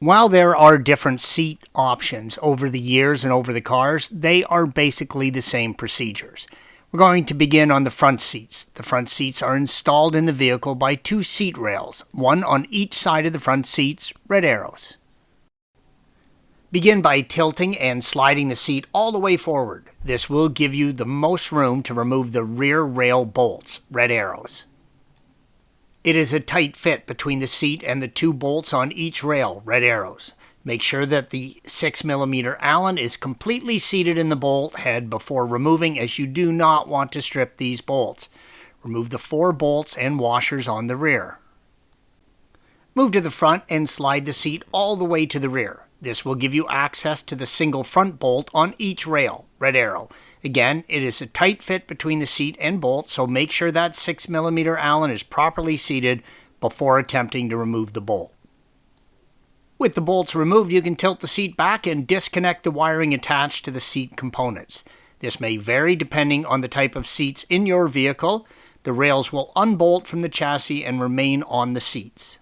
While there are different seat options over the years and over the cars, they are basically the same procedures. We're going to begin on the front seats. The front seats are installed in the vehicle by two seat rails, one on each side of the front seats, red arrows. Begin by tilting and sliding the seat all the way forward. This will give you the most room to remove the rear rail bolts, red arrows. It is a tight fit between the seat and the two bolts on each rail, red arrows. Make sure that the 6mm Allen is completely seated in the bolt head before removing, as you do not want to strip these bolts. Remove the 4 bolts and washers on the rear. Move to the front and slide the seat all the way to the rear. This will give you access to the single front bolt on each rail, red arrow. Again, it is a tight fit between the seat and bolt, so make sure that 6mm Allen is properly seated before attempting to remove the bolt. With the bolts removed, you can tilt the seat back and disconnect the wiring attached to the seat components. This may vary depending on the type of seats in your vehicle. The rails will unbolt from the chassis and remain on the seats.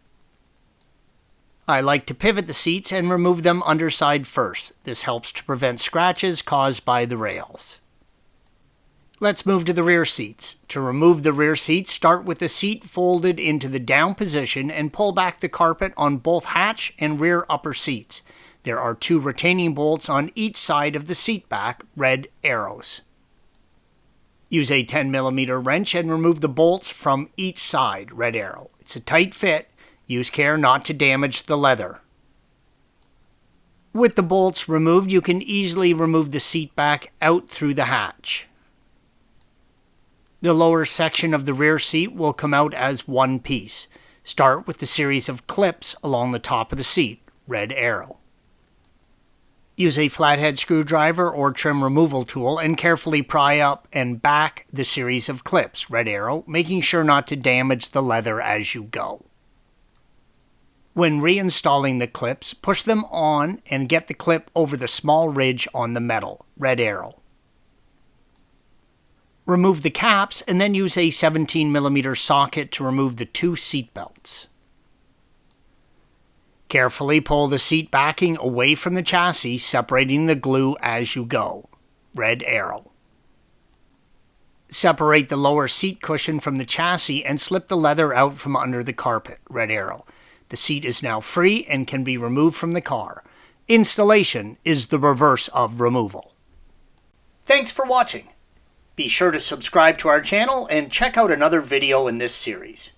I like to pivot the seats and remove them underside first. This helps to prevent scratches caused by the rails. Let's move to the rear seats. To remove the rear seats, start with the seat folded into the down position and pull back the carpet on both hatch and rear upper seats. There are 2 retaining bolts on each side of the seat back, red arrows. Use a 10mm wrench and remove the bolts from each side, red arrow. It's a tight fit. Use care not to damage the leather. With the bolts removed, you can easily remove the seat back out through the hatch. The lower section of the rear seat will come out as one piece. Start with the series of clips along the top of the seat, red arrow. Use a flathead screwdriver or trim removal tool and carefully pry up and back the series of clips, red arrow, making sure not to damage the leather as you go. When reinstalling the clips, push them on and get the clip over the small ridge on the metal, red arrow. Remove the caps and then use a 17mm socket to remove the 2 seat belts. Carefully pull the seat backing away from the chassis, separating the glue as you go, red arrow. Separate the lower seat cushion from the chassis and slip the leather out from under the carpet, red arrow. The seat is now free and can be removed from the car. Installation is the reverse of removal. Thanks for watching. Be sure to subscribe to our channel and check out another video in this series.